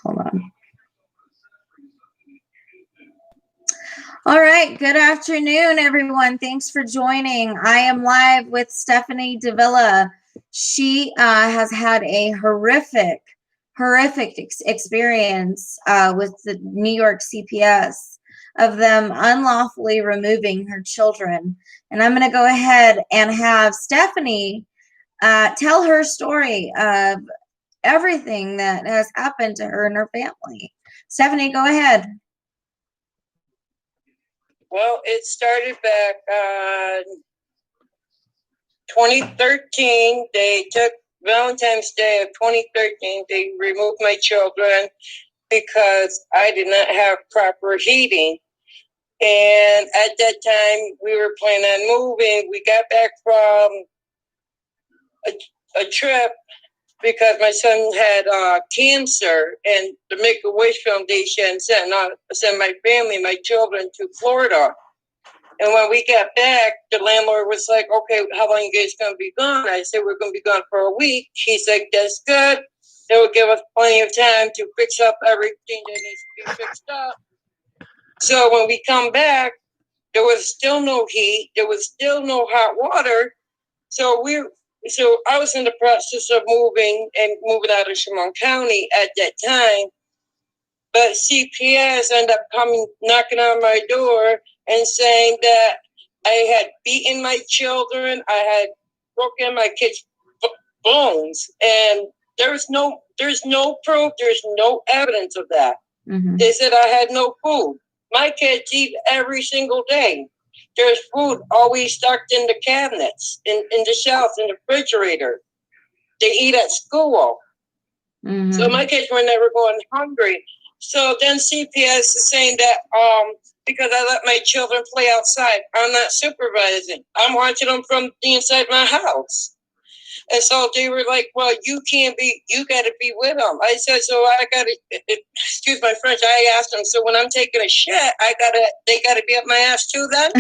Hold on. All right. Good afternoon, everyone. Thanks for joining. I am live with Stephanie Davila. She has had a horrific experience with the New York CPS of them unlawfully removing her children. And I'm going to go ahead and have Stephanie tell her story of everything that has happened to her and her family. Stephanie, go ahead. Well, it started back 2013. They took Valentine's Day of 2013. They removed my children because I did not have proper heating. And at that time, we were planning on moving. We got back from a trip because my son had cancer, and the Make-A-Wish Foundation sent my family, my children, to Florida. And when we got back, the landlord was like, okay, how long are you guys going to be gone? I said, we're going to be gone for a week. He said, that's good. They will give us plenty of time to fix up everything that needs to be fixed up. So when we come back, there was still no heat. There was still no hot water. So I was in the process of moving out of Chemung County at that time. But CPS ended up knocking on my door and saying that I had beaten my children, I had broken my kids' bones, and there's no proof, there's no evidence of that. Mm-hmm. They said I had no food. My kids eat every single day. There's food always stocked in the cabinets, in the shelves, in the refrigerator. They eat at school. Mm-hmm. So my kids were never going hungry. So then CPS is saying that because I let my children play outside, I'm not supervising. I'm watching them from the inside my house. And so they were like, well, you got to be with them. I said, so I got to, excuse my French, I asked them, so when I'm taking a shit, they got to be up my ass too then?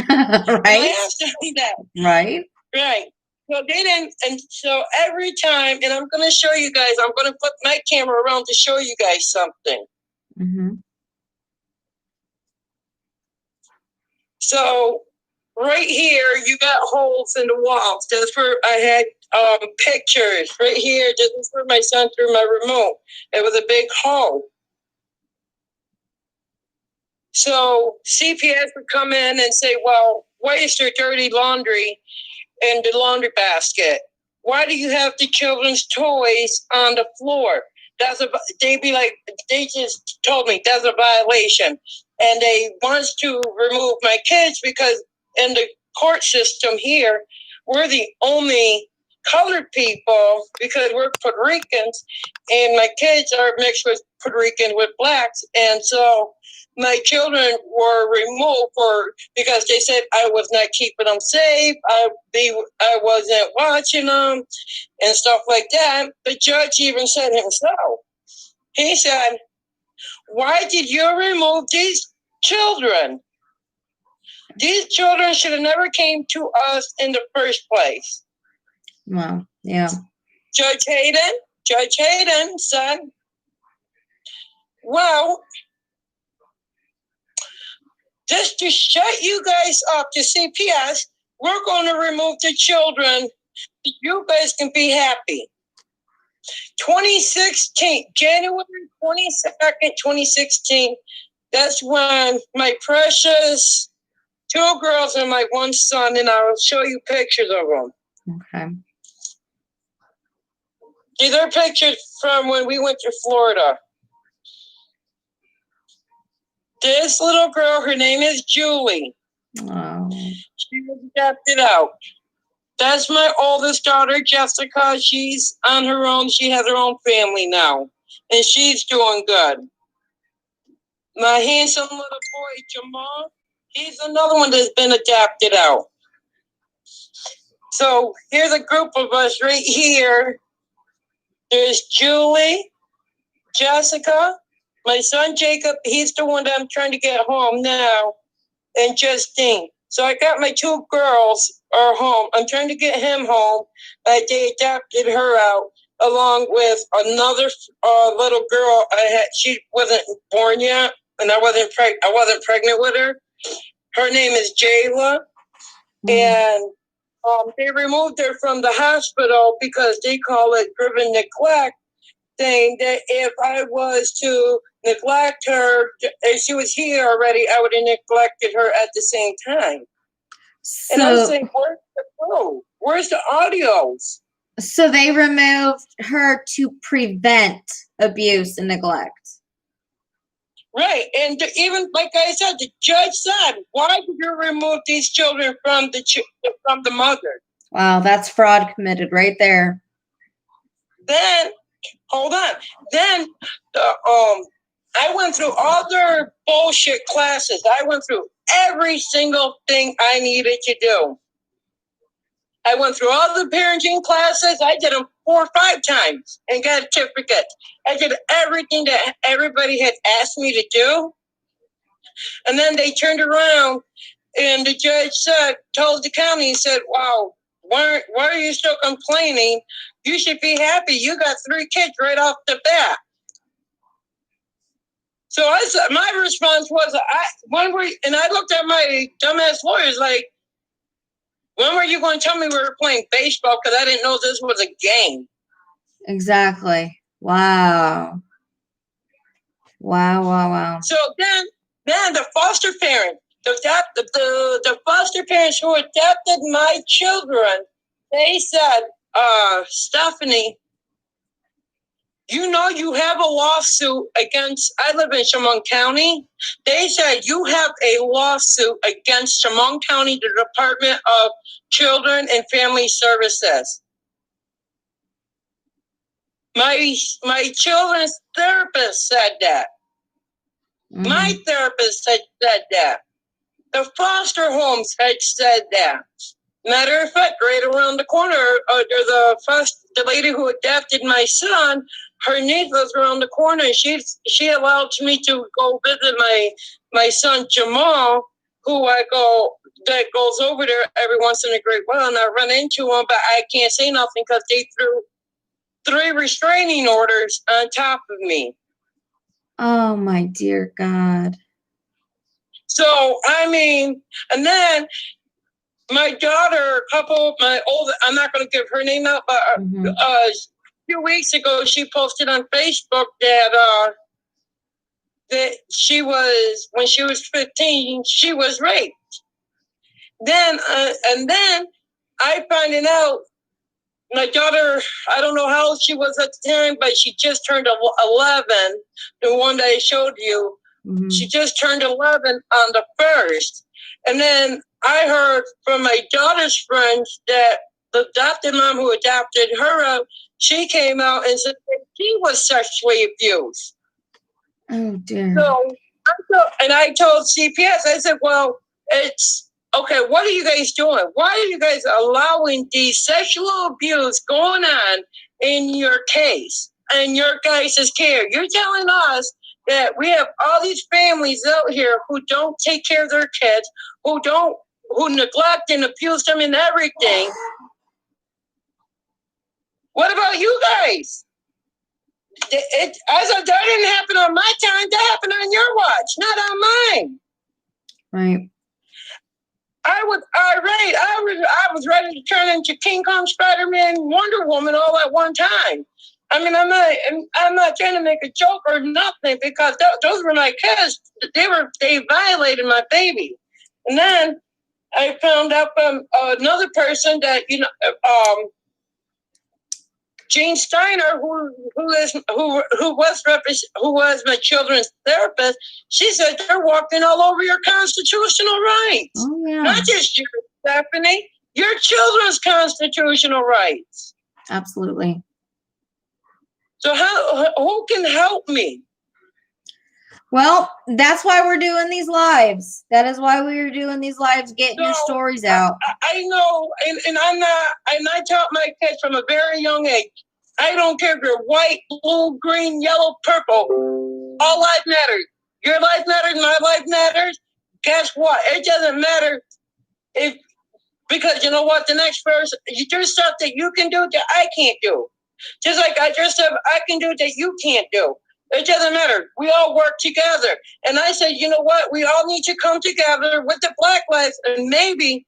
Right. I asked them that. Right. Right. So they didn't, and so every time, and I'm going to show you guys, I'm going to put my camera around to show you guys something. Mm-hmm. So right here, you got holes in the walls. That's where I had pictures. Right here, this is where my son threw my remote. It was a big hole. So CPS would come in and say, well, why is there dirty laundry in the laundry basket? Why do you have the children's toys on the floor? They just told me that's a violation. And they want to remove my kids because in the court system here, we're the only colored people because we're Puerto Ricans, and my kids are mixed with Puerto Rican with blacks. And so my children were removed because they said I was not keeping them safe. I wasn't watching them and stuff like that. The judge even said himself, he said, why did you remove these children? These children should have never came to us in the first place. Well, yeah. Judge Hayden said, well, just to shut you guys up to CPS, we're going to remove the children. You guys can be happy. 2016, January 22nd, 2016, that's when my precious 2 girls and my 1 son, and I'll show you pictures of them. Okay. These are pictures from when we went to Florida. This little girl, her name is Julie. Oh. She was adopted out. That's my oldest daughter, Jessica. She's on her own. She has her own family now, and she's doing good. My handsome little boy, Jamal, he's another one that's been adopted out. So here's a group of us right here. There's Julie, Jessica, my son Jacob, he's the one that I'm trying to get home now, and Justine. So I got my 2 girls are home. I'm trying to get him home, but they adopted her out. along with another little girl I had. She wasn't born yet, and I wasn't pregnant with her. Her name is Jayla, and they removed her from the hospital because they call it driven neglect, saying that if I was to neglect her, if she was here already, I would have neglected her at the same time. And I'm saying, where's the proof? Where's the audios? So they removed her to prevent abuse and neglect. Right. And even, like I said, the judge said, why did you remove these children from the mother? Wow, that's fraud committed right there. Then, hold on. Then, I went through all their bullshit classes. I went through every single thing I needed to do. I went through all the parenting classes. I did them 4 or 5 times and got certificates. I did everything that everybody had asked me to do. And then they turned around and the judge told the county, he said, wow, why are you still complaining? You should be happy. You got 3 kids right off the bat. So my response was, I looked at my dumbass lawyers like, when were you going to tell me we were playing baseball? Because I didn't know this was a game. Exactly. Wow. Wow. So then the foster parents, the foster parents who adopted my children, they said, Stephanie, you know you have a lawsuit against, I live in Chemung County. They said you have a lawsuit against Chemung County, the Department of Children and Family Services. My children's therapist said that. Mm-hmm. My therapist had said that. The foster homes had said that. Matter of fact, right around the corner, the lady who adopted my son, her niece was around the corner, and she allowed me to go visit my son Jamal, that goes over there every once in a great while, and I run into him, but I can't say nothing because they threw 3 restraining orders on top of me. Oh my dear God. So I mean, and then my daughter, I'm not going to give her name out, but a few weeks ago, she posted on Facebook that when she was 15, she was raped. Then I finding out my daughter, I don't know how old she was at the time, but she just turned 11. The one that I showed you, she just turned 11 on the 1st. And then I heard from my daughter's friends that the adopted mom who adopted her, she came out and said that she was sexually abused. Oh, dear. And I told CPS, I said, well, it's okay, what are you guys doing? Why are you guys allowing the sexual abuse going on in your case and your guys' care? You're telling us that we have all these families out here who don't take care of their kids, who neglect and abuse them and everything. What about you guys? That didn't happen on my time. That happened on your watch, not on mine. Right. I was irate. I was ready to turn into King Kong, Spider-Man, Wonder Woman all at one time. I mean, I'm not trying to make a joke or nothing because those were my kids. They violated my baby. And then I found out from another person that Jean Steiner, who was my children's therapist, she said they're walking all over your constitutional rights. Oh, yeah. Not just yours, Stephanie, your children's constitutional rights. Absolutely. So who can help me? Well, that's why we're doing these lives. That is why we are doing these lives, getting your stories out. I know, and I taught my kids from a very young age. I don't care if you're white, blue, green, yellow, purple. All life matters. Your life matters, my life matters. Guess what? It doesn't matter because you know what? The next person, there's stuff that you can do that I can't do. Just like I just said, I can do that you can't do. It doesn't matter. We all work together. And I said, you know what? We all need to come together with the Black lives, and maybe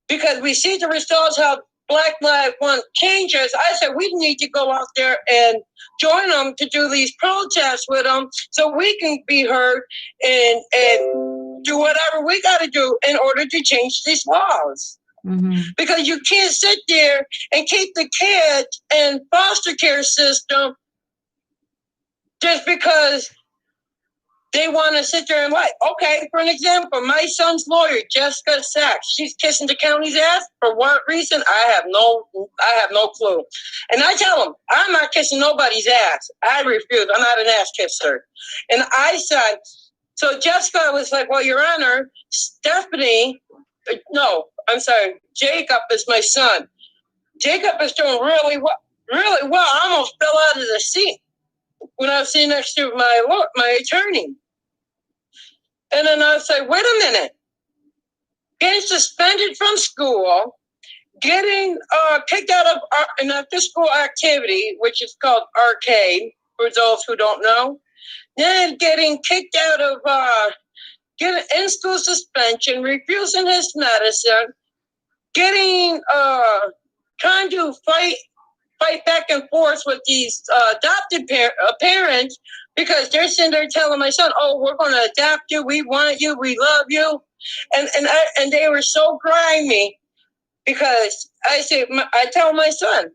because we see the results how Black Lives want changes. I said we need to go out there and join them to do these protests with them, so we can be heard and do whatever we got to do in order to change these laws. Mm-hmm. Because you can't sit there and keep the kids in foster care system just because they want to sit there and lie. Okay, for an example, my son's lawyer, Jessica Sachs, she's kissing the county's ass. For what reason? I have no clue. And I tell him, I'm not kissing nobody's ass. I refuse. I'm not an ass kisser. And I said, so Jessica was like, well, Your Honor, Jacob is my son. Jacob is doing really well. Really well. I almost fell out of the seat when I was sitting next to my attorney. And then I was like, wait a minute. Getting suspended from school, getting kicked out of an after-school activity, which is called arcade, for those who don't know. Then getting kicked out of, getting in-school suspension, refusing his medicine, getting, trying to fight back and forth with these adopted parents because they're sitting there telling my son, "Oh, we're going to adopt you. We want you. We love you," and they were so grimy because I tell my son,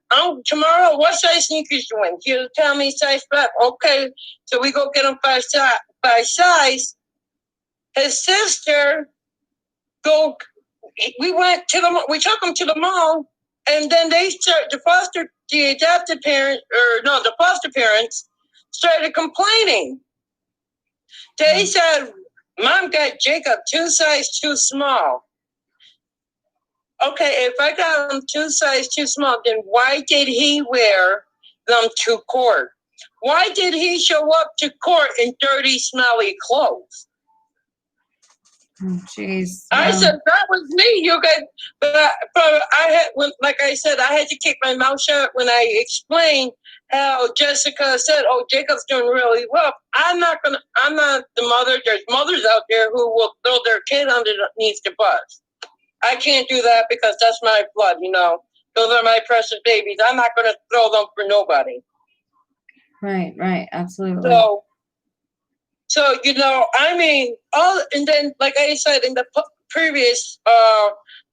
tomorrow, what size sneakers you wearing? He'll tell me size 5. Okay, so we go get him by size. His sister we took him to the mall. And then the foster parents started complaining. They said, Mom got Jacob 2 size too small. Okay, if I got him 2 size too small, then why did he wear them to court? Why did he show up to court in dirty, smelly clothes? Oh, jeez. I said, that was me, you guys. But like I said, I had to keep my mouth shut when I explained how Jessica said, oh, Jacob's doing really well. I'm not the mother. There's mothers out there who will throw their kid underneath the bus. I can't do that because that's my blood, Those are my precious babies. I'm not going to throw them for nobody. Right, absolutely. So, and then, like I said in the previous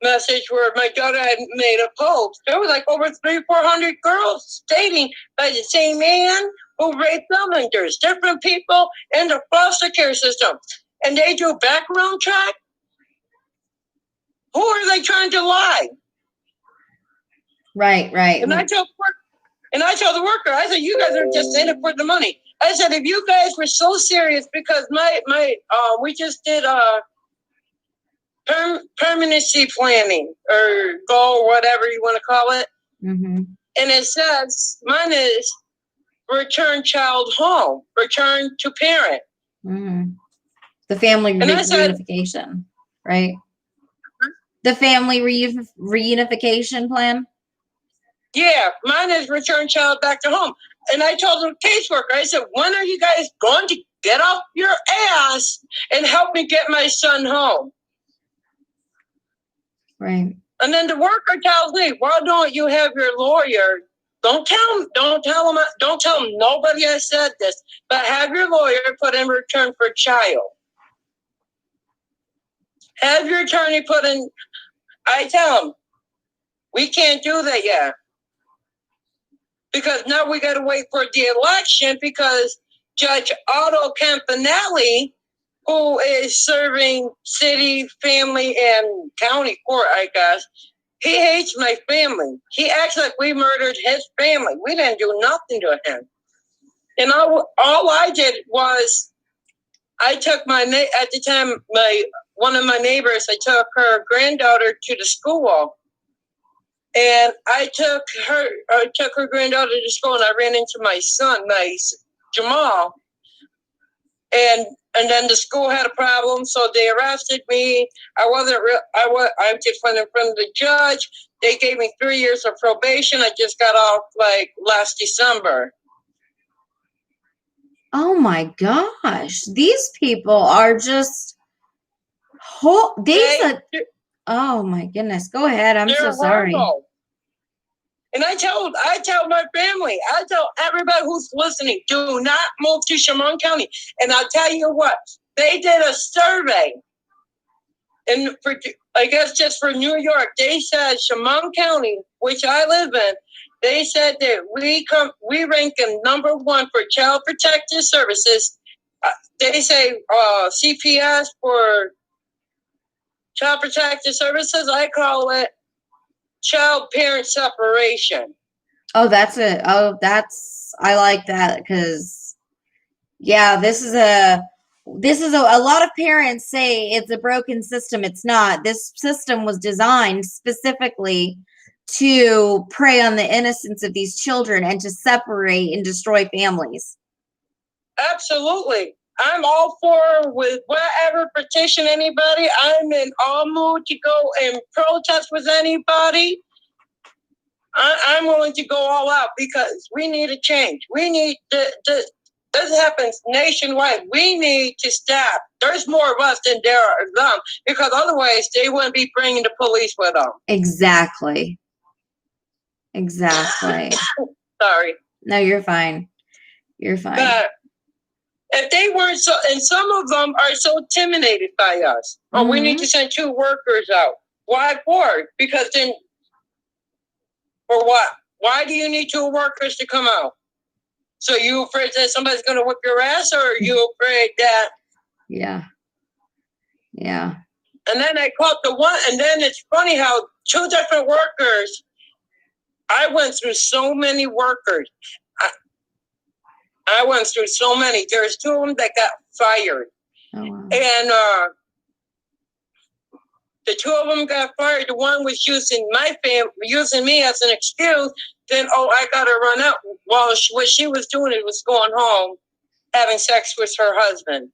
message where my daughter had made a post, there was like over 300-400 girls dating by the same man who raped them, and there's different people in the foster care system. And they do background check. Who are they trying to lie? Right. And I told the worker, I said, you guys are just in it for the money. I said, if you guys were so serious, because we just did permanency planning or goal, whatever you want to call it. Mm-hmm. And it says, mine is return child home, return to parent. Mm-hmm. The family reunification, right? The family reunification plan? Yeah, mine is return child back to home. And I told the caseworker, I said, when are you guys going to get off your ass and help me get my son home? Right. And then the worker tells me, why don't you have your lawyer? Don't tell him nobody has said this, but have your lawyer put in return for child. Have your attorney put in, I tell him, we can't do that yet. Because now we got to wait for the election because Judge Otto Campanelli, who is serving city, family, and county court, I guess, he hates my family. He acts like we murdered his family. We didn't do nothing to him. And all I did was I took at the time, one of my neighbors, I took her granddaughter to the school. And I took her granddaughter to school, and I ran into my son, Jamal. And and then the school had a problem, so they arrested me. I just went in front of the judge. They gave me 3 years of probation. I just got off like last December. Oh my gosh. These people are just oh my goodness. Go ahead. I'm so sorry. Horrible. And I tell my family, I tell everybody who's listening, do not move to Chemung County. And I'll tell you what, they did a survey, and I guess just for New York, they said Chemung County, which I live in, they said that we rank in number 1 for child protective services. They say CPS for child protective services. I call it child parent separation. Oh, that's it. Oh, I like that because, yeah, this is a lot of parents say it's a broken system. It's not. This system was designed specifically to prey on the innocence of these children and to separate and destroy families. Absolutely. I'm all for with whatever petition anybody. I'm in all mood to go and protest with anybody. I'm willing to go all out because we need a change. We need this happens nationwide. We need to stop. There's more of us than there are of them, because otherwise they wouldn't be bringing the police with them. Exactly. Sorry. No, you're fine. You're fine. But if they weren't so, and some of them are so intimidated by us. Oh, we need to send 2 workers out. Why 4? Because then, for what? Why do you need 2 workers to come out? So you afraid that somebody's going to whip your ass, or are you afraid that? Yeah. And then I caught the one, and then it's funny how 2 different workers. I went through so many workers. I went through so many. There's 2 of them that got fired. Oh, wow. And the 2 of them got fired. The one was using using me as an excuse. Then, I got to run out. Well, what she was doing was going home, having sex with her husband,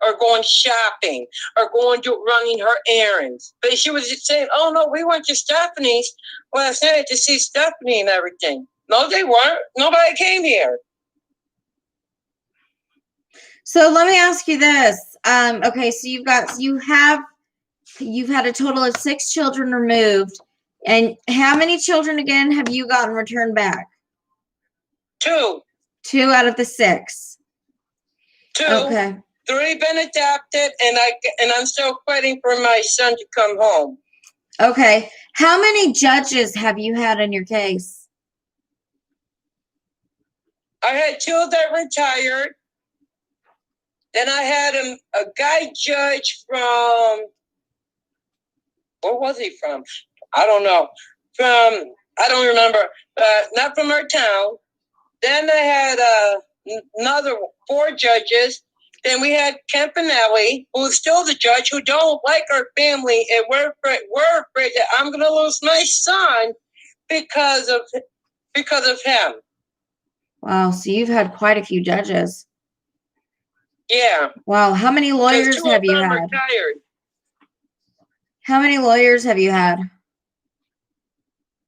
or going shopping, or running her errands. But she was saying, "Oh no, we went to Stephanie's last night to see Stephanie and everything." No, they weren't. Nobody came here. So let me ask you this. Okay, so you've had a total of 6 children removed. And how many children again have you gotten returned back? 2. 2 out of the 6. 2. Okay. 3 been adopted, and I'm still waiting for my son to come home. Okay. How many judges have you had in your case? I had 2 that retired. Then I had a guy judge from, where was he from? I don't know. I don't remember. Not from our town. Then I had another 4 judges. Then we had Campanelli, who's still the judge, who don't like our family, and we're afraid that I'm going to lose my son because of him. Wow, so you've had quite a few judges. Yeah. Wow, how many lawyers have you had? Retired. How many lawyers have you had?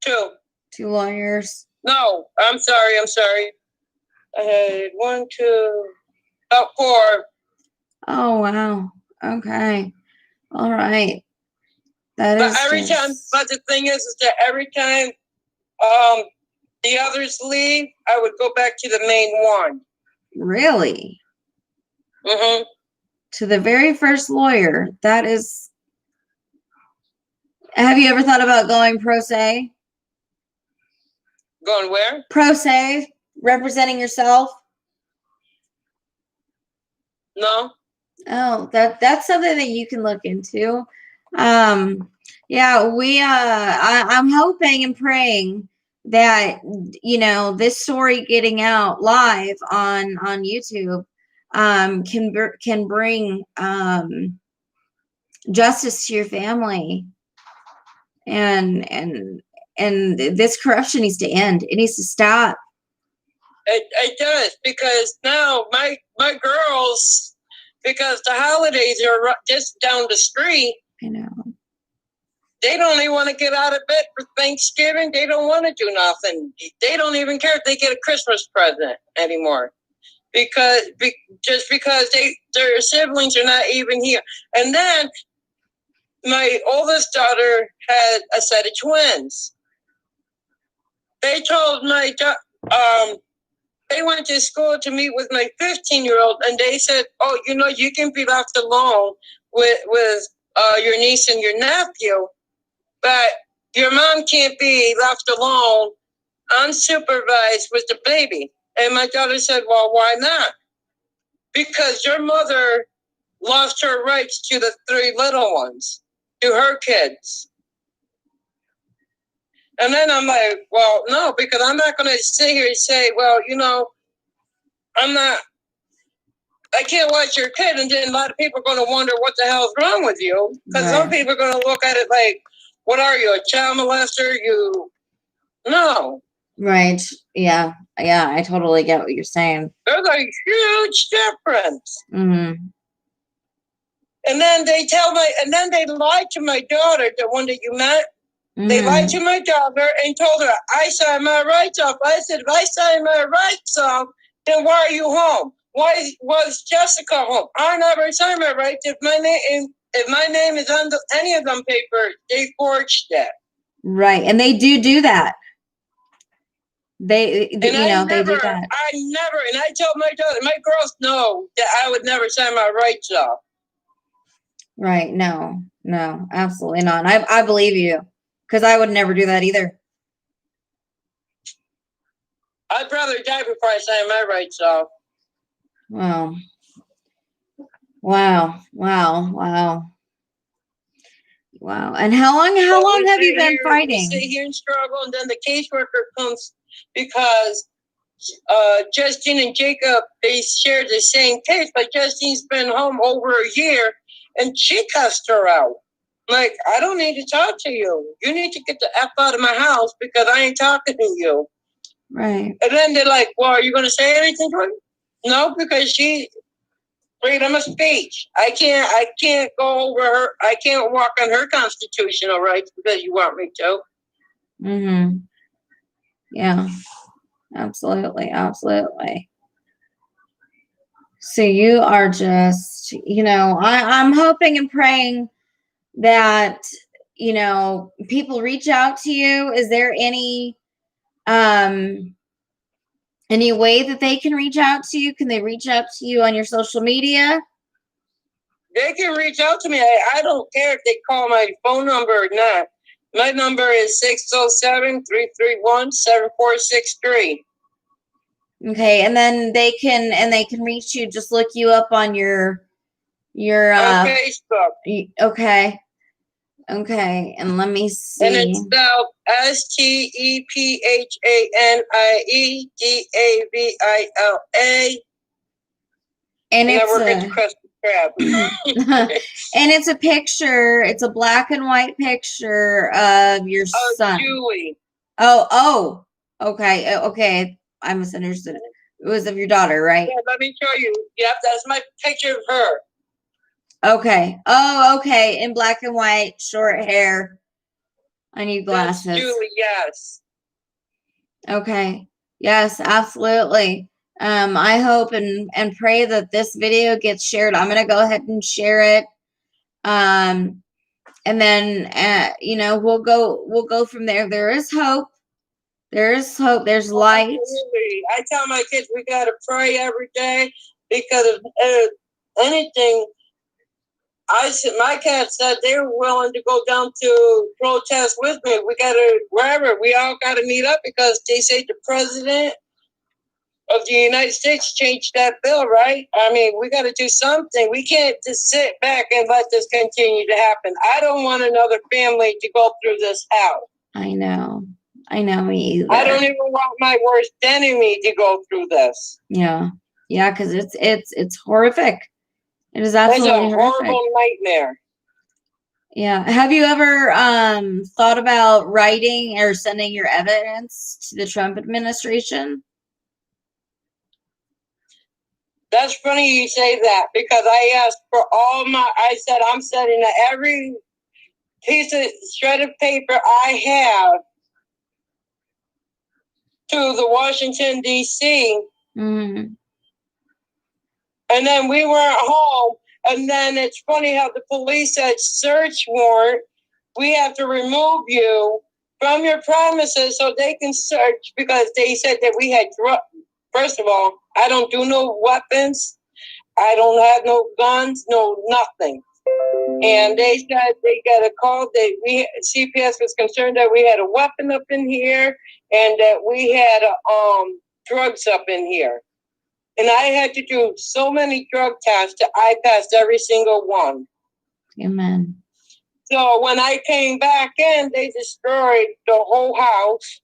2. 2 lawyers? No, I'm sorry. I had 1, 2, about 4. Oh, wow. Okay. All right. But the thing is that every time the others leave, I would go back to the main one. Really? Mm-hmm. To the very first lawyer. That is. Have you ever thought about going pro se? Going where? Pro se, representing yourself. No. Oh, that's something that you can look into. Yeah, I'm hoping and praying that this story getting out live on YouTube can bring justice to your family, and this corruption needs to end. It needs to stop. It does, because now my girls, because the holidays are just down the street. I know. They don't even want to get out of bed for Thanksgiving. They don't want to do nothing. They don't even care if they get a Christmas present anymore, because just because their siblings are not even here. And then my oldest daughter had a set of twins. They told they went to school to meet with my 15-year-old, and they said, "Oh, you can be left alone with your niece and your nephew, but your mom can't be left alone unsupervised with the baby." And my daughter said, "Well, why not?" "Because your mother lost her rights to the 3 little ones, to her kids." And then I'm like, well, no, because I'm not going to sit here and say, well, I can't watch your kid. And then a lot of people are going to wonder what the hell's wrong with you. Because some people are going to look at it like, what are you, a child molester? No. Right. Yeah. Yeah. I totally get what you're saying. There's a huge difference. Mm-hmm. And then they lied to my daughter, the one that you met. Mm-hmm. They lied to my daughter and told her, I signed my rights off. I said, if I signed my rights off, then why are you home? Why was Jessica home? I never signed my rights. If my name is on any of them papers, they forged that. Right. And they do that. They do that. I never, and I told my daughter, my girls know that I would never sign my rights off. Right. No, absolutely not. I believe you, because I would never do that either. I'd rather die before I sign my rights off. Wow. And how long have you been fighting? We sit here and struggle, and then the caseworker comes, because Justine and Jacob, they share the same case, but Justine's been home over a year, and she cussed her out. Like, I don't need to talk to you. You need to get the F out of my house, because I ain't talking to you. Right. And then they're like, well, are you going to say anything to her? No, because freedom of speech. I can't go over her. I can't walk on her constitutional rights because you want me to. Mm-hmm. Yeah. Absolutely. So you are just, I'm hoping and praying that, people reach out to you. Is there any way that they can reach out to you? Can they reach out to you on your social media? They can reach out to me. I don't care if they call my phone number or not. My number is 607-331-7463. Okay, and then they can reach you. Just look you up on your on Facebook. Okay, and let me see. And it's spelled STEPHANIEDAVILA. And never get to Krusty Krab. And it's a picture. It's a black and white picture of your son. Julie. Oh. Okay. I misunderstood. It was of your daughter, right? Yeah, let me show you. Yep, that's my picture of her. Okay. Oh, okay. In black and white, short hair. I need glasses. That's Julie, yes. Okay. Yes, absolutely. I hope and pray that this video gets shared. I'm gonna go ahead and share it. And then we'll go from there. There is hope. There's light. Absolutely. I tell my kids we gotta pray every day, because if anything, my cat said they were willing to go down to protest with me. We all gotta meet up, because they say the president of the United States changed that bill, right? I mean, we got to do something. We can't just sit back and let this continue to happen. I don't want another family to go through this hell. I know, me either. I don't even want my worst enemy to go through this. Yeah, because it's horrific. It is absolutely It's a horrible nightmare. Yeah. Have you ever thought about writing or sending your evidence to the Trump administration? That's funny you say that, because I asked for I said I'm sending every piece of shredded paper I have to the Washington, D.C. Mm. And then we weren't home. And then it's funny how the police said search warrant. We have to remove you from your premises so they can search, because they said that we had drugs. First of all, I don't do no weapons. I don't have no guns, no nothing. And they said they got a call that CPS was concerned that we had a weapon up in here and that we had drugs up in here. And I had to do so many drug tests that I passed every single one. Amen. So when I came back in, they destroyed the whole house.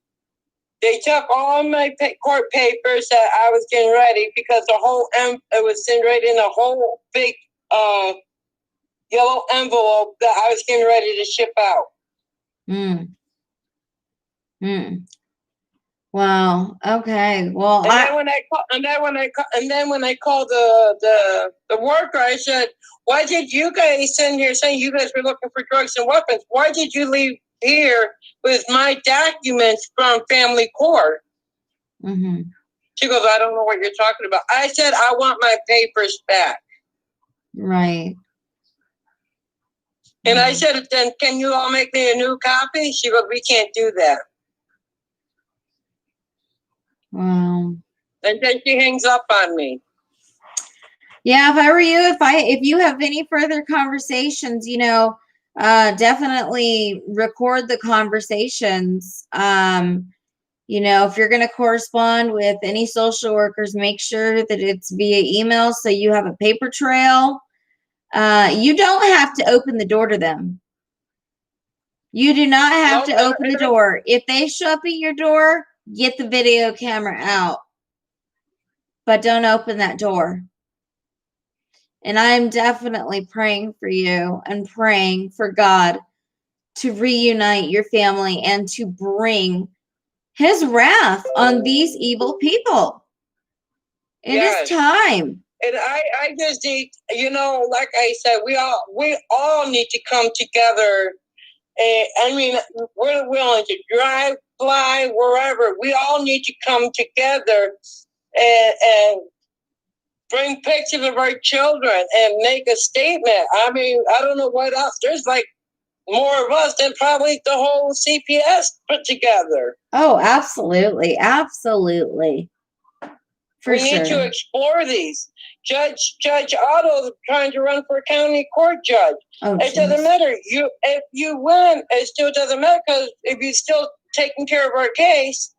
They took all my court papers that I was getting ready, because it was sent right in a whole big yellow envelope that I was getting ready to ship out. Mm. Mm. Wow. Okay. Well, then when I called the worker, I said, "Why did you guys send here saying you guys were looking for drugs and weapons? Why did you leave here with my documents from family court?" Mm-hmm. She goes, "I don't know what you're talking about." I said, "I want my papers back." Right. And I said, "Then can you all make me a new copy?" She goes, "We can't do that." Wow. And then she hangs up on me. Yeah, if I were you, if you have any further conversations, definitely record the conversations. If you're going to correspond with any social workers, make sure that it's via email so you have a paper trail. You don't have to open the door to them. You do not have to open the door. If they show up at your door, get the video camera out. But don't open that door. And I'm definitely praying for you and praying for God to reunite your family and to bring his wrath on these evil people. It is time. And I just need, like I said, we all need to come together. And I mean, we're willing to drive, fly, wherever. We all need to come together and bring pictures of our children and make a statement. I mean, I don't know what else. There's like more of us than probably the whole CPS put together. Oh, absolutely. Absolutely. We need to explore these. Judge Otto trying to run for county court judge. It doesn't matter. If you win, it still doesn't matter, because if you're still taking care of our case,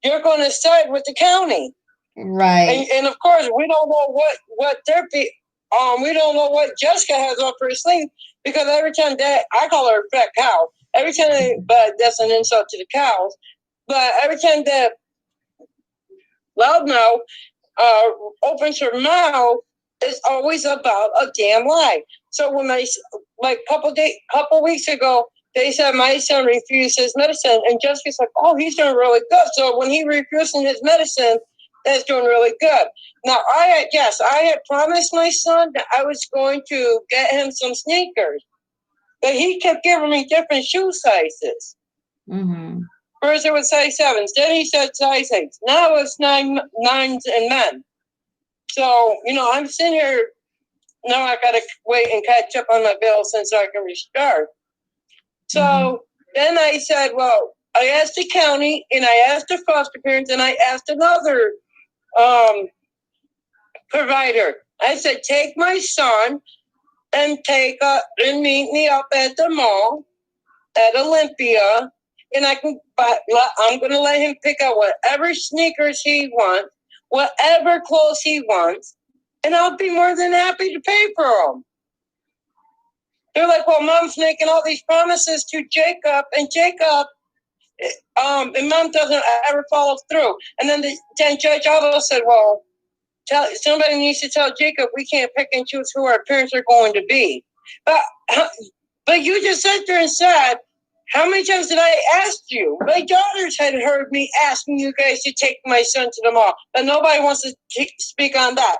you're going to side with the county. Right. And of course, we don't know what we don't know what Jessica has up her sleeve, because every time that I call her a fat cow, but that's an insult to the cows. But every time that Loudmouth opens her mouth, it's always about a damn lie. So when couple weeks ago, they said my son refused his medicine, and Jessica's like, "Oh, he's doing really good." So when he refused his medicine, that's doing really good. Now, I had promised my son that I was going to get him some sneakers, but he kept giving me different shoe sizes. Mm-hmm. First it was size 7s, then he said size 8s. Now it's 9s and men. So, I'm sitting here, now I gotta wait and catch up on my bills so I can restart. So then I said, well, I asked the county, and I asked the foster parents, and I asked another provider. I said, take my son and meet me up at the mall at Olympia, and I'm going to let him pick out whatever sneakers he wants, whatever clothes he wants, and I'll be more than happy to pay for them. They're like, well, Mom's making all these promises to Jacob, and Mom doesn't ever follow through. And then Judge Otto said, well, somebody needs to tell Jacob we can't pick and choose who our parents are going to be. But you just sat there and said How many times did I ask you? My daughters had heard me asking you guys to take my son to the mall, but nobody wants to speak on that.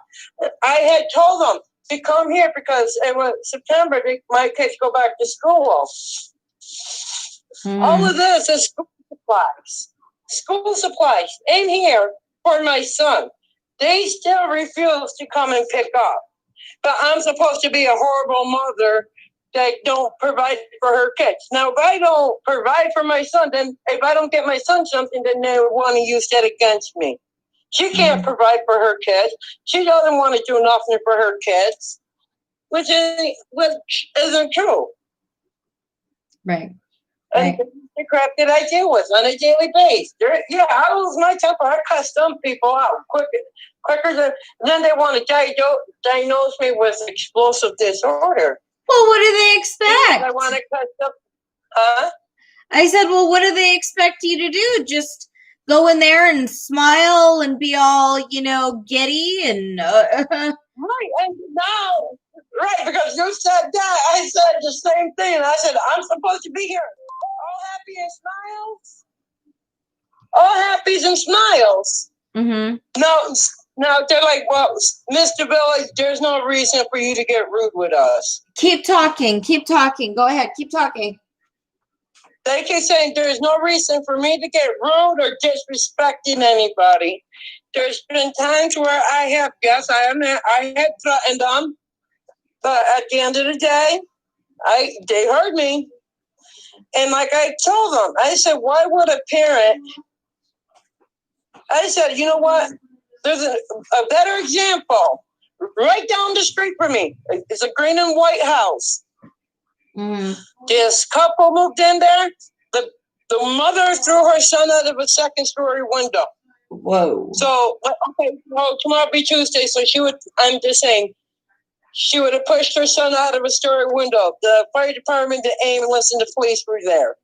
I had told them to come here because it was September. My kids go back to school. All of this is school supplies. School supplies in here for my son. They still refuse to come and pick up. But I'm supposed to be a horrible mother that don't provide for her kids. Now, if I don't provide for my son, then if I don't get my son something, then they want to use that against me. She can't provide for her kids. She doesn't want to do nothing for her kids, which isn't true. Right. And the crap that I deal with on a daily basis. I lose my temper. I cuss some people out quicker than. Then they want to diagnose me with explosive disorder. Well, what do they expect? I want to cuss up. I said, well, what do they expect you to do? Just go in there and smile and be all, giddy and. Right, and now, right, because you said that, I said the same thing. I said, I'm supposed to be here. All happy and smiles. All happies and smiles. Now they're like, well, Miss Davila, there's no reason for you to get rude with us. Keep talking. Go ahead, keep talking. They keep saying there's no reason for me to get rude or disrespecting anybody. There's been times where I have threatened them, but at the end of the day, they heard me. And like I told them, I said, why would a parent? I said, you know what? There's a better example right down the street from me. It's a green and white house. This couple moved in there. The mother threw her son out of a second-story window. Whoa. So, tomorrow be Tuesday, so I'm just saying, she would have pushed her son out of a story window. The fire department, the ambulance, and the police were there.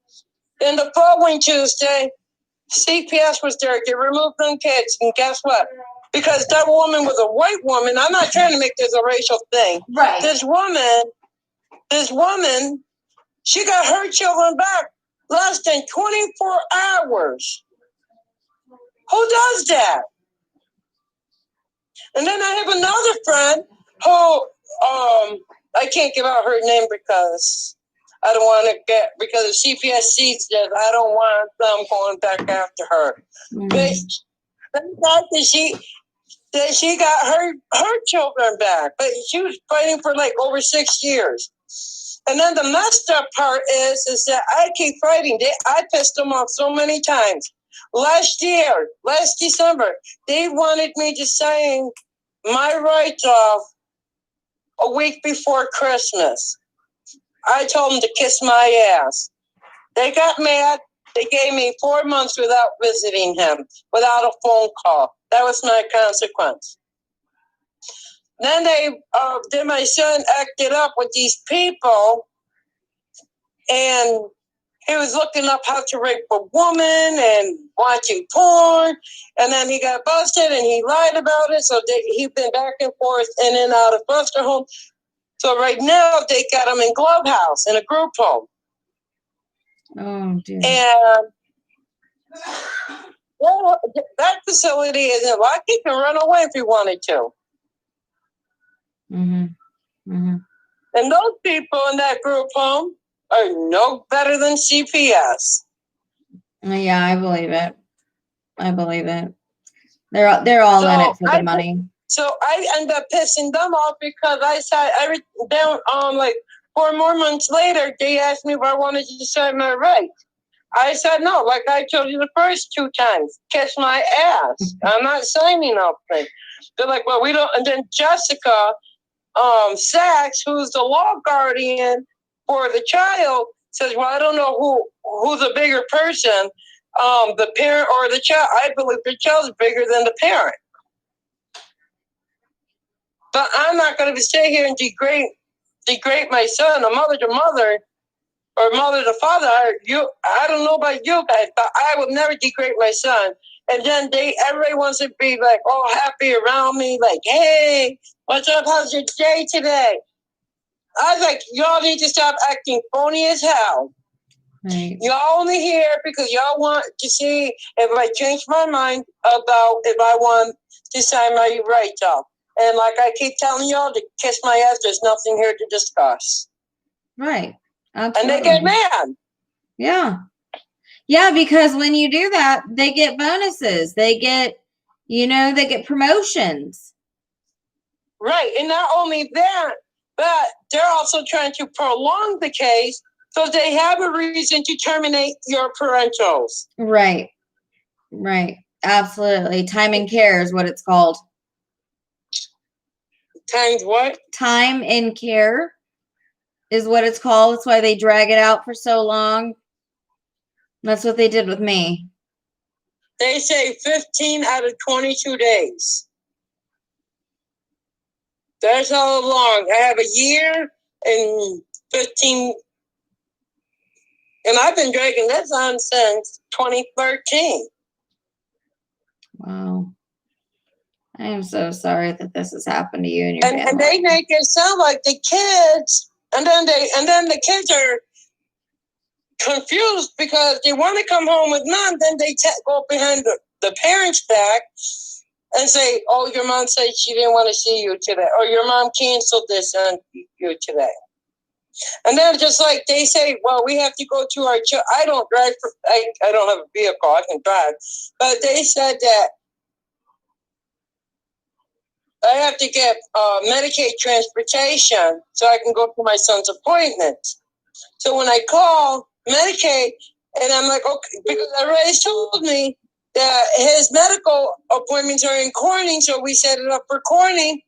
Then the following Tuesday, CPS was there. They removed them kids, and guess what? Because that woman was a white woman, I'm not trying to make this a racial thing. Right. This woman, she got her children back less than 24 hours. Who does that? And then I have another friend who, I can't give out her name because I don't want to because if CPS sees this, I don't want them going back after her. But the fact that she got her children back, but she was fighting for like over 6 years. And then the messed up part is that I keep fighting. I pissed them off so many times. Last December, they wanted me to sign my rights off a week before Christmas. I told them to kiss my ass. They got mad. They gave me 4 months without visiting him, without a phone call. That was my consequence. Then then my son acted up with these people, and he was looking up how to rape a woman and watching porn. And then he got busted and he lied about it. So he's been back and forth in and out of foster home. So right now they got him in Glove House, in a group home. Oh, dear. And that facility isn't like he can run away if he wanted to. And those people in that group home are no better than CPS. Yeah, I believe it. They're all in it for the money. So I end up pissing them off because I said like 4 more months later, they asked me if I wanted to decide my rights. I said no, like I told you the first 2 times, kiss my ass. I'm not signing up. They're like, well, we don't. And then Jessica Sachs, who's the law guardian for the child, says, well, I don't know who's a bigger person, the parent or the child. I believe the child's bigger than the parent. But I'm not going to stay here and degrade my son, a mother to mother, or mother to father. I don't know about you guys, but I would never degrade my son. And then everybody wants to be like all happy around me, like, hey, what's up? How's your day today? I was like, y'all need to stop acting phony as hell. Right. Y'all only here because y'all want to see if I change my mind about if I want to sign my rights off. And like I keep telling y'all to kiss my ass, there's nothing here to discuss. Right. Absolutely. And they get mad. Yeah. Yeah, because when you do that, they get bonuses. They get, they get promotions. Right. And not only that, but they're also trying to prolong the case so they have a reason to terminate your parentals. Right. Right. Absolutely. Time and care is what it's called. Times what? Time and care is what it's called. That's why they drag it out for so long. That's what they did with me. They say 15 out of 22 days. That's how long. I have a year and 15. And I've been dragging this on since 2013. Wow. I am so sorry that this has happened to you and your family. And they make it sound like the kids, and then the kids are confused because they want to come home with none. Then they go behind the parents' back and say, "Oh, your mom said she didn't want to see you today, or your mom canceled this on you today." And then just like they say, well, we have to go to our I don't drive. I don't have a vehicle. I can drive. But they said that I have to get Medicaid transportation so I can go to my son's appointment. So when I call Medicaid, and I'm like, okay, because everybody's told me that his medical appointments are in Corning, so we set it up for Corning.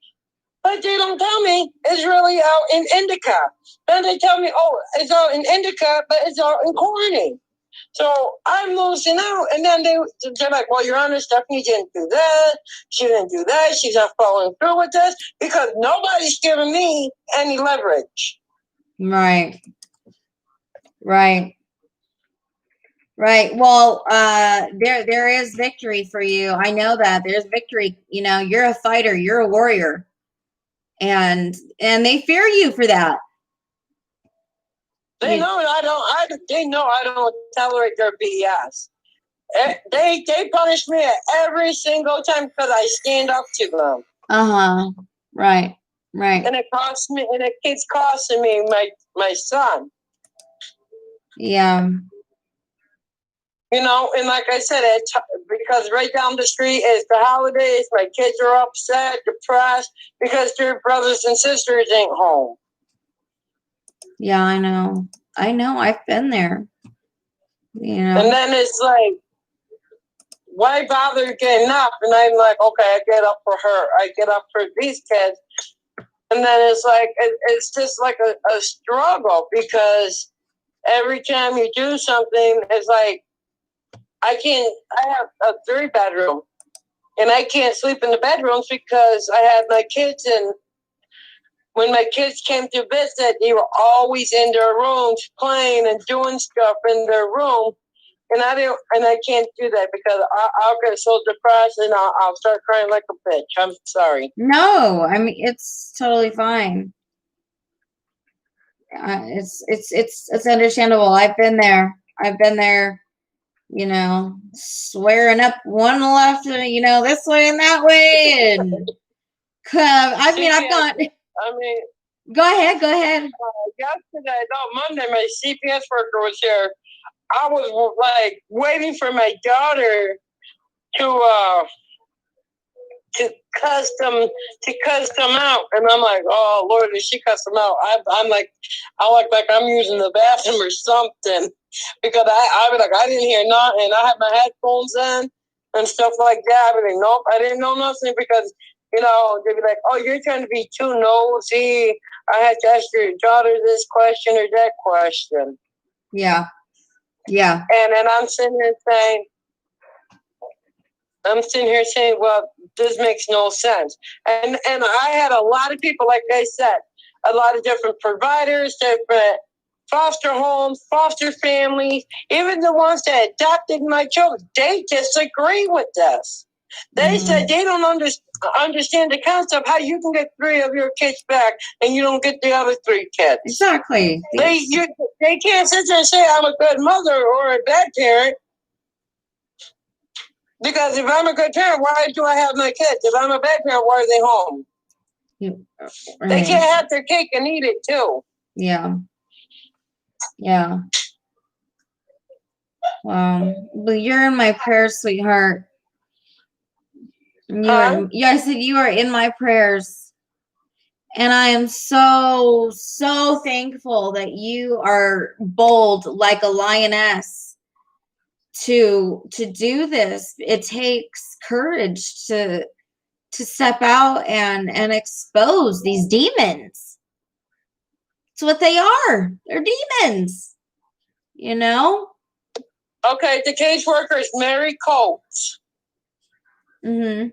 But they don't tell me it's really out in Indica. Then they tell me, oh, it's out in Indica, but it's out in Corning. So I'm losing out. And then they're like, well, Your Honor, Stephanie didn't do that. She didn't do that. She's not following through with this because nobody's giving me any leverage. Right. Right. Right. Well, there is victory for you. I know that there's victory. You're a fighter. You're a warrior. And they fear you for that. They know they know I don't tolerate their BS. They punish me every single time because I stand up to them. Right. Right. And it keeps costing me my son. Yeah. And like I said, because right down the street is the holidays, my kids are upset, depressed because their brothers and sisters ain't home. Yeah, I know. I've been there. And then it's like, why bother getting up? And I'm like, okay, I get up for her. I get up for these kids. And then it's like, it's just like a struggle because every time you do something, it's like, I have a 3-bedroom and I can't sleep in the bedrooms because I had my kids, and when my kids came to visit, they were always in their rooms playing and doing stuff in their room. And I can't do that because I'll get so depressed and I'll start crying like a bitch. I'm sorry. No, I mean, it's totally fine. It's understandable. I've been there, swearing up one left, this way and that way. And go ahead. Yesterday, Monday, my CPS worker was here. I was like waiting for my daughter to custom out, and I'm like, oh Lord, did she custom out? I'm like, I look like I'm using the bathroom or something because I be like, I didn't hear nothing. I had my headphones in and stuff like that. I be like, nope, I didn't know nothing because they'd be like, oh, you're trying to be too nosy. I had to ask your daughter this question or that question. Yeah. Yeah. And then I'm sitting here saying, well, this makes no sense. And I had a lot of people, like I said, a lot of different providers, different foster homes, foster families, even the ones that adopted my children, they disagree with this. They said they don't understand understand the concept how you can get 3 of your kids back and you don't get the other 3 kids. Exactly. They can't sit there and say I'm a good mother or a bad parent. Because if I'm a good parent, why do I have my kids? If I'm a bad parent, why are they home? Right. They can't have their cake and eat it too. Yeah. Yeah. Well, you're in my prayers, sweetheart. I said you are in my prayers. And I am so, so thankful that you are bold like a lioness to do this. It takes courage to step out and expose these demons. It's what they are. They're demons. You know? Okay, the caseworker is Mary Coates. Mm-hmm.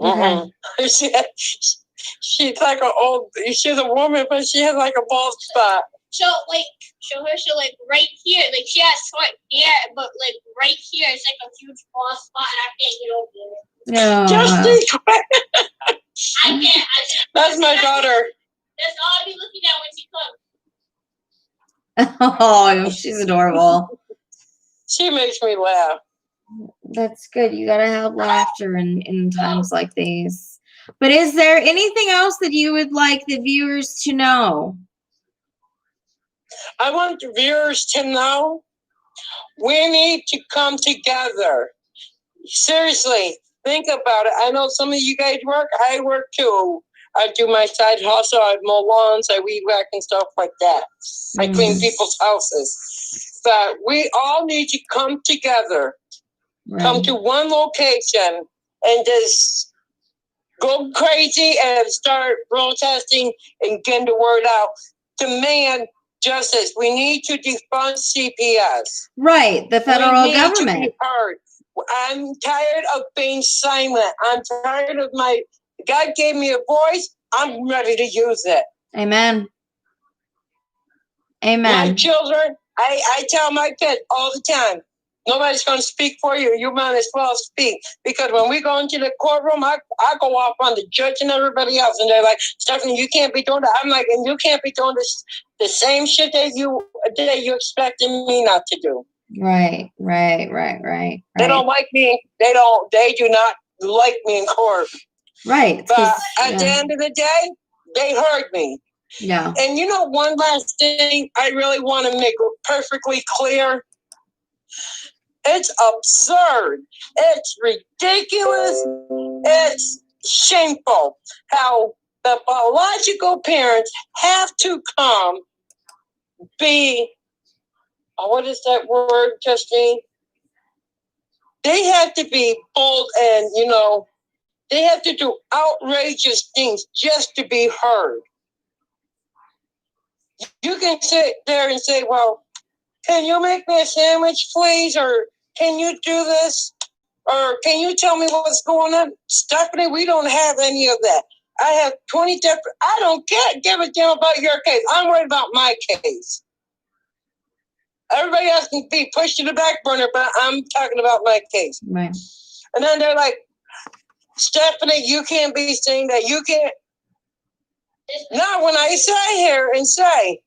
Okay. She's like she's a woman, but she has like a bald spot. So right here, like she has short hair, but like right here, it's like a huge bald spot, and I can't get over it. Just I can't. That's my daughter. That's all I'll be looking at when she comes. Oh, she's adorable. She makes me laugh. That's good. You gotta have laughter in times like these. But is there anything else that you would like the viewers to know? I want the viewers to know we need to come together. Seriously, think about it. I know some of you guys work. I work too. I do my side hustle. I mow lawns. I weed whack and stuff like that. I clean people's houses. But we all need to come together. Right. Come to one location and just go crazy and start protesting and getting the word out. Demand justice. We need to defund CPS. Right, the federal government. To be heard. I'm tired of being silent. I'm tired of God gave me a voice. I'm ready to use it. Amen. Amen. My children, I tell my kids all the time, nobody's going to speak for you. You might as well speak. Because when we go into the courtroom, I go off on the judge and everybody else. And they're like, Stephanie, you can't be doing that. I'm like, and you can't be doing the same shit that you expected me not to do. Right. They don't like me. They do not like me in court. Right. But at the end of the day, they heard me. Yeah. And one last thing I really want to make perfectly clear. It's absurd. It's ridiculous. It's shameful how the biological parents have to come be, what is that word, Justine? They have to be bold and, they have to do outrageous things just to be heard. You can sit there and say, well, can you make me a sandwich, please? Or can you do this? Or can you tell me what's going on? Stephanie, we don't have any of that. I have 20 different, I don't give a damn about your case. I'm worried about my case. Everybody else can be pushed to the back burner, but I'm talking about my case. Right. And then they're like, Stephanie, you can't be saying that. You can't. Now, when I sit here and say,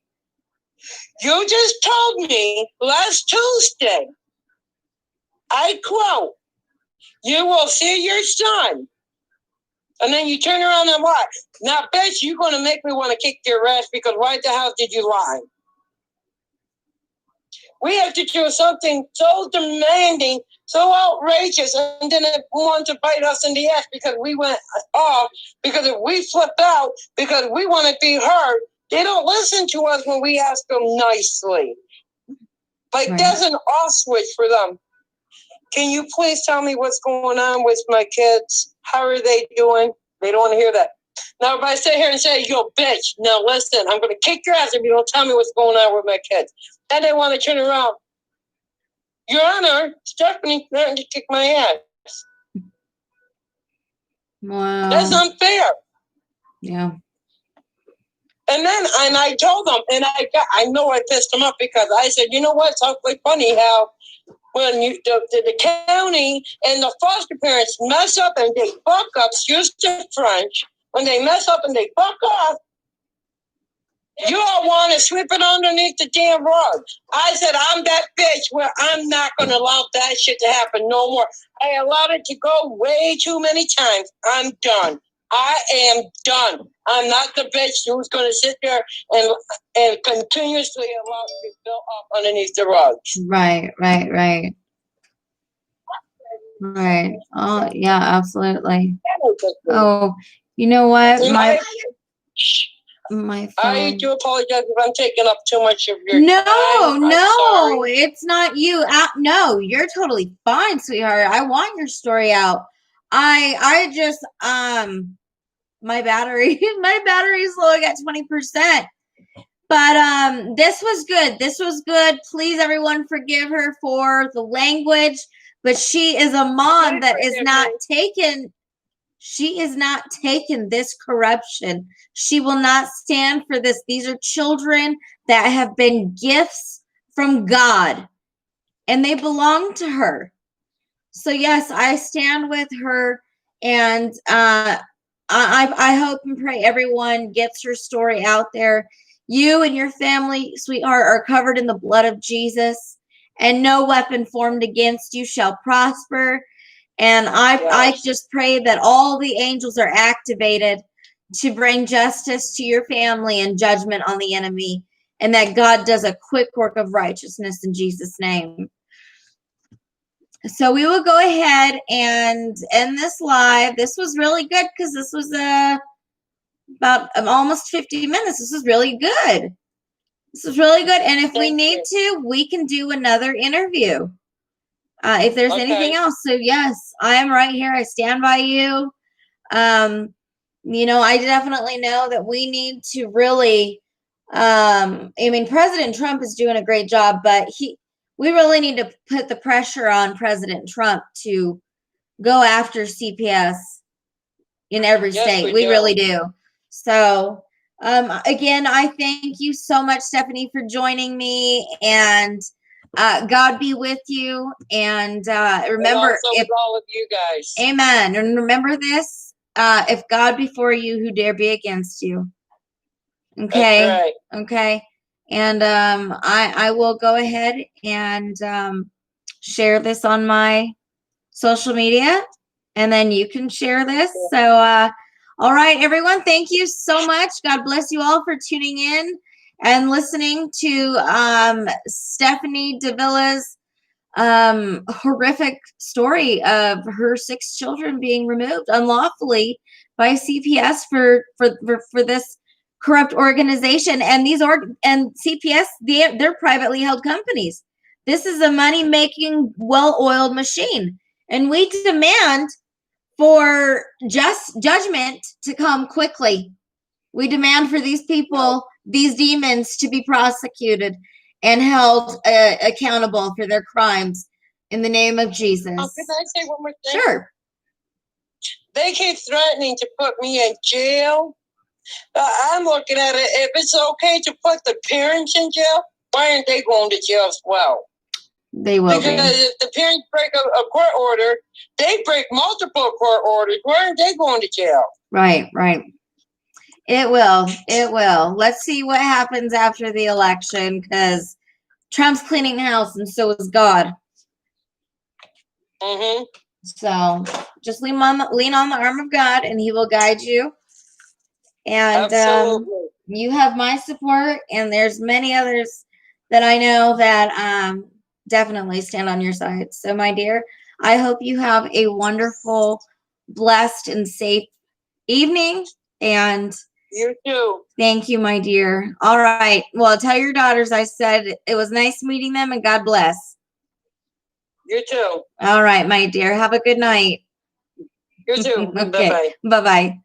you just told me last Tuesday, I quote, you will see your son. And then you turn around and lie. Now, bitch, you're going to make me want to kick your ass because why the hell did you lie? We have to do something so demanding, so outrageous, and then it wants to bite us in the ass because we went off, because if we flip out, because we want to be heard, they don't listen to us when we ask them nicely. Like, right. There's an off switch for them. Can you please tell me what's going on with my kids? How are they doing? They don't want to hear that. Now, if I sit here and say, yo, bitch, now listen, I'm going to kick your ass if you don't tell me what's going on with my kids. And they want to turn around. Your Honor, Stephanie threatened to kick my ass. Wow. That's unfair. Yeah. And I told them, and I know I pissed them off because I said, you know what? It's awfully funny how when the county and the foster parents mess up and they fuck up, excuse the French, when they mess up and they fuck up, you all want to sweep it underneath the damn rug. I said, I'm that bitch where I'm not going to allow that shit to happen no more. I allowed it to go way too many times. I'm done. I am done. I'm not the bitch who's going to sit there and continuously allow it to be built up underneath the rug. Right. Oh, yeah, absolutely. Oh, you know what? My phone. I do apologize if I'm taking up too much of your No, time. no, it's not you. No, you're totally fine, sweetheart. I want your story out. I just my battery's low. I got 20%. But this was good. This was good. Please, everyone, forgive her for the language. But she is a mom that is not taken. She is not taking this corruption. She will not stand for this. These are children that have been gifts from God, and they belong to her. So yes, I stand with her, and I hope and pray everyone gets her story out there. You and your family, sweetheart, are covered in the blood of Jesus, and no weapon formed against you shall prosper. And I just pray that all the angels are activated to bring justice to your family and judgment on the enemy, and that God does a quick work of righteousness in Jesus' name. So we will go ahead and end this live. This was really good because this was about almost 50 minutes. This is really good. This is really good. And if we need to, we can do another interview. If there's anything else. So yes, I am right here. I stand by you. I definitely know that we need to really, President Trump is doing a great job, but we really need to put the pressure on President Trump to go after CPS in every state. We really do. So, again, I thank you so much, Stephanie, for joining me, and God be with you. And remember, with all of you guys. Amen. And remember this: if God be for you, who dare be against you? Okay. That's right. Okay. And I will go ahead and share this on my social media, and then you can share this. So, all right, everyone, thank you so much. God bless you all for tuning in and listening to Stephanie Davila's horrific story of her 6 children being removed unlawfully by CPS for this corrupt organization. And and CPS, they're privately held companies. This is a money-making, well-oiled machine, and we demand for just judgment to come quickly. We demand for these people, these demons, to be prosecuted and held accountable for their crimes in the name of Jesus. Can I say one more thing? Sure. They keep threatening to put me in jail. I'm looking at it. If it's okay to put the parents in jail, why aren't they going to jail as well? They will because if the parents break a court order, they break multiple court orders. Why aren't they going to jail? Right. It will. Let's see what happens after the election, because Trump's cleaning house, and so is God. Mm-hmm. So just lean on the arm of God, and He will guide you. And you have my support, and there's many others that I know that definitely stand on your side. So, my dear, I hope you have a wonderful, blessed, and safe evening. And you too. Thank you, my dear. All right. Well, tell your daughters I said it was nice meeting them, and God bless. You too. All right, my dear. Have a good night. You too. Okay. Bye-bye. Bye-bye.